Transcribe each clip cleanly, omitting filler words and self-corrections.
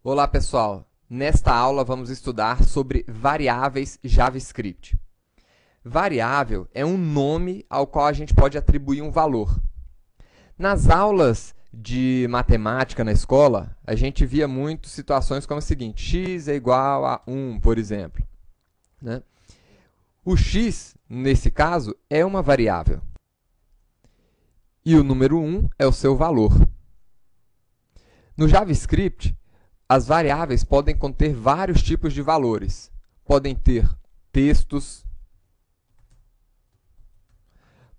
Olá pessoal, nesta aula vamos estudar sobre variáveis JavaScript. Variável é um nome ao qual a gente pode atribuir um valor. Nas aulas de matemática na escola, a gente via muito situações como a seguinte: x é igual a 1, por exemplo, né? O x, nesse caso, é uma variável. E o número 1 é o seu valor. No JavaScript, as variáveis podem conter vários tipos de valores. Podem ter textos,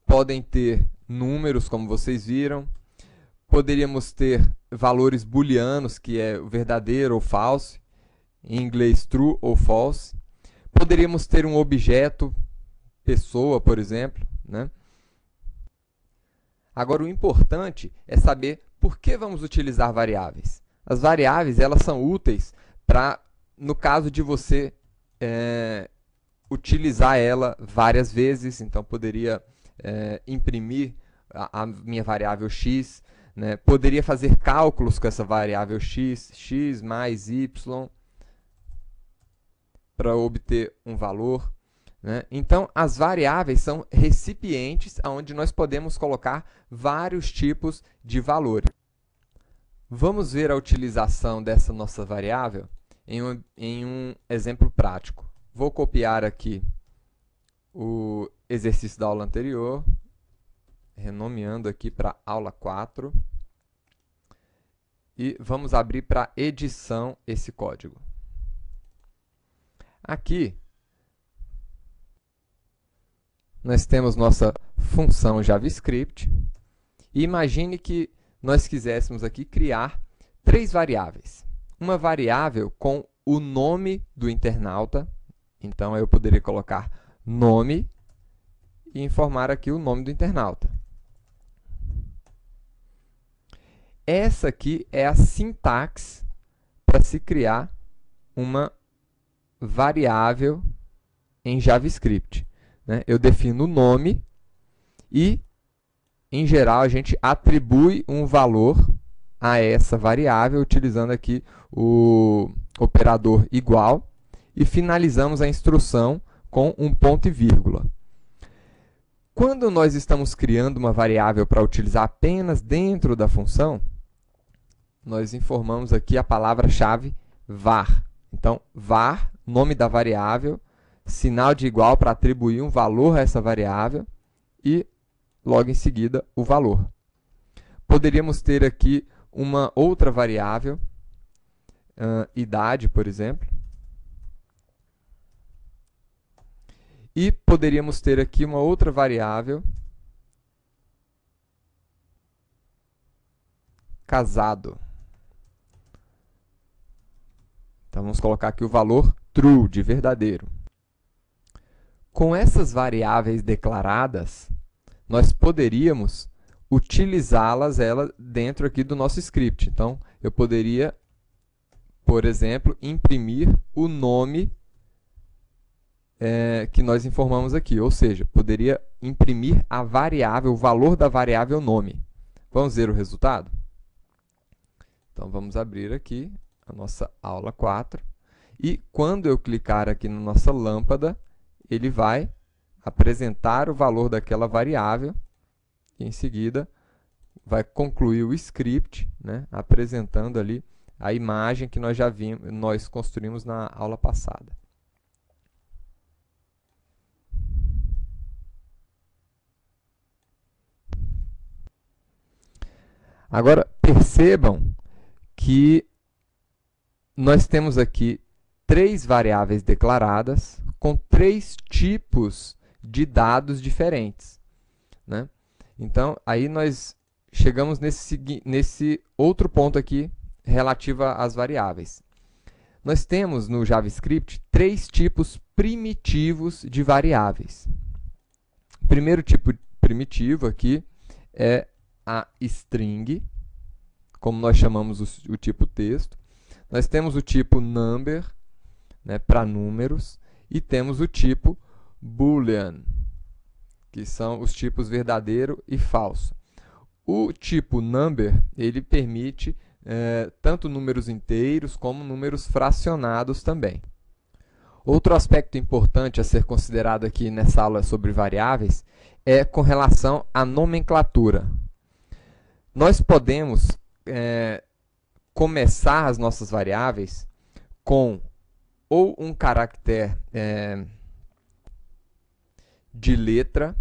podem ter números, como vocês viram. Poderíamos ter valores booleanos, que é verdadeiro ou falso, em inglês true ou false. Poderíamos ter um objeto, pessoa, por exemplo, né? Agora, o importante é saber por que vamos utilizar variáveis. As variáveis elas são úteis para, no caso de você utilizar ela várias vezes. Então, poderia imprimir a minha variável x, né? Poderia fazer cálculos com essa variável x, x mais y, para obter um valor, né? Então, as variáveis são recipientes onde nós podemos colocar vários tipos de valores. Vamos ver a utilização dessa nossa variável em um exemplo prático. Vou copiar aqui o exercício da aula anterior, renomeando aqui para aula 4. E vamos abrir para edição esse código. Aqui, nós temos nossa função JavaScript. E imagine que nós quiséssemos aqui criar três variáveis. Uma variável com o nome do internauta. Então, eu poderia colocar nome e informar aqui o nome do internauta. Essa aqui é a sintaxe para se criar uma variável em JavaScript, né? Eu defino o nome e, em geral, a gente atribui um valor a essa variável utilizando aqui o operador igual e finalizamos a instrução com um ponto e vírgula. Quando nós estamos criando uma variável para utilizar apenas dentro da função, nós informamos aqui a palavra-chave var. Então, var, nome da variável, sinal de igual para atribuir um valor a essa variável e, logo em seguida, o valor. Poderíamos ter aqui uma outra variável, idade, por exemplo. E poderíamos ter aqui uma outra variável, casado. Então, vamos colocar aqui o valor true, de verdadeiro. Com essas variáveis declaradas, nós poderíamos utilizá-las dentro aqui do nosso script. Então, eu poderia, por exemplo, imprimir o nome que nós informamos aqui. Ou seja, poderia imprimir a variável, o valor da variável nome. Vamos ver o resultado? Então, vamos abrir aqui a nossa aula 4. E quando eu clicar aqui na nossa lâmpada, ele vai apresentar o valor daquela variável e, em seguida, vai concluir o script, né, apresentando ali a imagem que nós construímos na aula passada. Agora, percebam que nós temos aqui três variáveis declaradas com três tipos de dados diferentes, né? Então, aí nós chegamos nesse outro ponto aqui relativo às variáveis. Nós temos no JavaScript três tipos primitivos de variáveis. O primeiro tipo primitivo aqui é a string, como nós chamamos o tipo texto. Nós temos o tipo number, né, para números, e temos o tipo boolean, que são os tipos verdadeiro e falso. O tipo number, ele permite tanto números inteiros como números fracionados também. Outro aspecto importante a ser considerado aqui nessa aula sobre variáveis é com relação à nomenclatura. Nós podemos começar as nossas variáveis com ou um caractere de letra,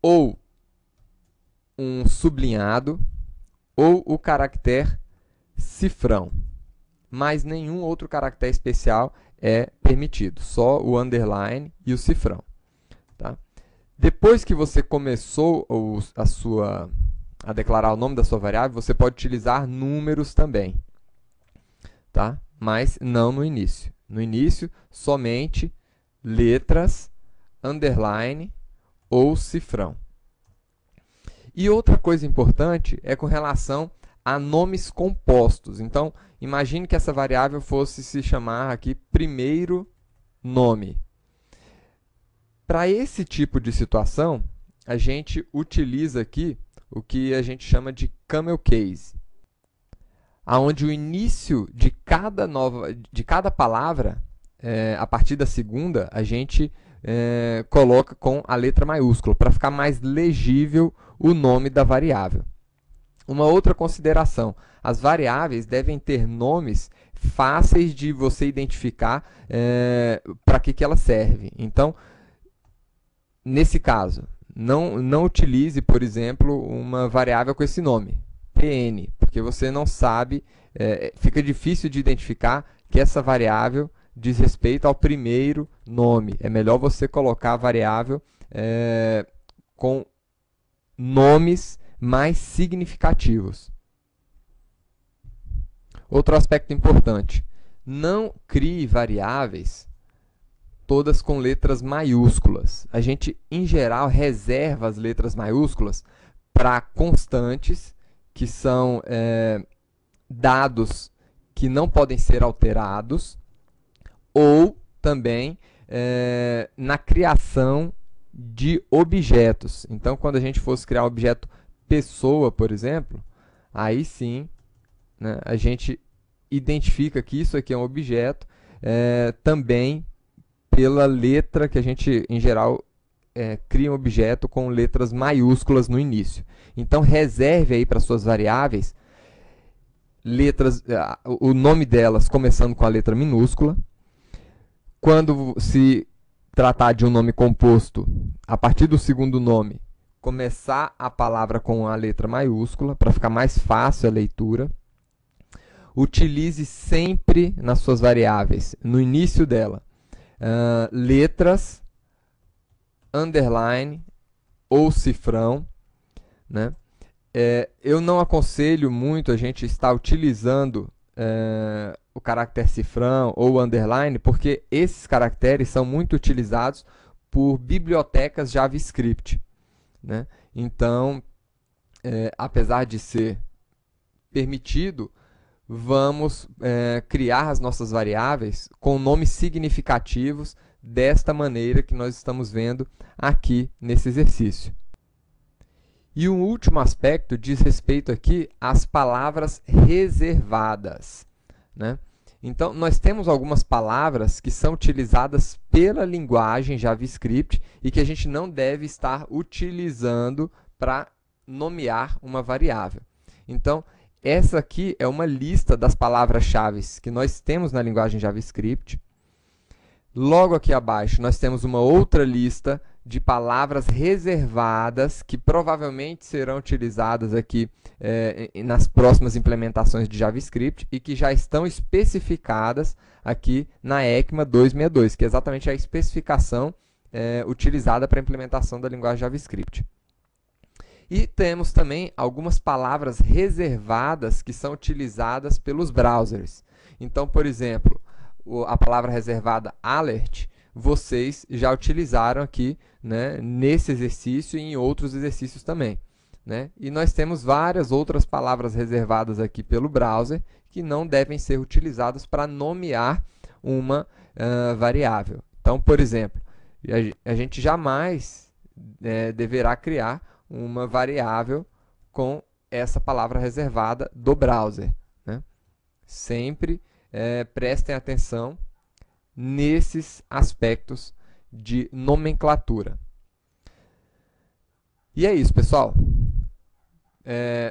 ou um sublinhado, ou o caractere cifrão. Mas nenhum outro caractere especial é permitido, só o underline e o cifrão. Tá? Depois que você começou a declarar o nome da sua variável, você pode utilizar números também, tá? Mas não no início. No início, somente letras, underline ou cifrão. E outra coisa importante é com relação a nomes compostos. Então, imagine que essa variável fosse se chamar aqui primeiro nome. Para esse tipo de situação, a gente utiliza aqui o que a gente chama de camel case, onde o início de cada palavra, a partir da segunda, a gente coloca com a letra maiúscula, para ficar mais legível o nome da variável. Uma outra consideração, as variáveis devem ter nomes fáceis de você identificar para que ela serve. Então, nesse caso, não utilize, por exemplo, uma variável com esse nome, pn, porque você não sabe, fica difícil de identificar que essa variável diz respeito ao primeiro nome. É melhor você colocar a variável com nomes mais significativos. Outro aspecto importante, não crie variáveis todas com letras maiúsculas. A gente, em geral, reserva as letras maiúsculas para constantes, que são dados que não podem ser alterados, ou também na criação de objetos. Então, quando a gente fosse criar um objeto pessoa, por exemplo, aí sim, né, a gente identifica que isso aqui é um objeto, também pela letra que a gente, em geral, cria um objeto com letras maiúsculas no início. Então, reserve aí para suas variáveis letras, o nome delas começando com a letra minúscula. Quando se tratar de um nome composto, a partir do segundo nome, começar a palavra com a letra maiúscula, para ficar mais fácil a leitura. Utilize sempre nas suas variáveis, no início dela, letras, underline ou cifrão, né? Eu não aconselho muito a gente estar utilizando o caractere cifrão ou underline, porque esses caracteres são muito utilizados por bibliotecas JavaScript, né? Então, apesar de ser permitido, vamos criar as nossas variáveis com nomes significativos desta maneira que nós estamos vendo aqui nesse exercício. E um último aspecto diz respeito aqui às palavras reservadas, né? Então, nós temos algumas palavras que são utilizadas pela linguagem JavaScript e que a gente não deve estar utilizando para nomear uma variável. Então, essa aqui é uma lista das palavras-chave que nós temos na linguagem JavaScript. Logo aqui abaixo, nós temos uma outra lista de palavras reservadas que provavelmente serão utilizadas aqui nas próximas implementações de JavaScript e que já estão especificadas aqui na ECMA 262, que é exatamente a especificação utilizada para a implementação da linguagem JavaScript. E temos também algumas palavras reservadas que são utilizadas pelos browsers. Então, por exemplo, a palavra reservada alert, vocês já utilizaram aqui, né, nesse exercício e em outros exercícios também, né? E nós temos várias outras palavras reservadas aqui pelo browser que não devem ser utilizadas para nomear uma variável. Então, por exemplo, a gente jamais deverá criar uma variável com essa palavra reservada do browser, Sempre prestem atenção nesses aspectos de nomenclatura. E é isso, pessoal.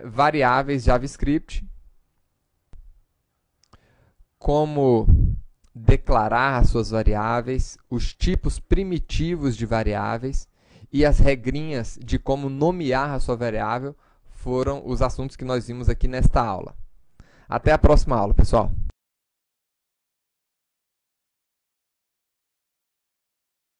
Variáveis JavaScript, como declarar as suas variáveis, os tipos primitivos de variáveis e as regrinhas de como nomear a sua variável foram os assuntos que nós vimos aqui nesta aula. Até a próxima aula, pessoal!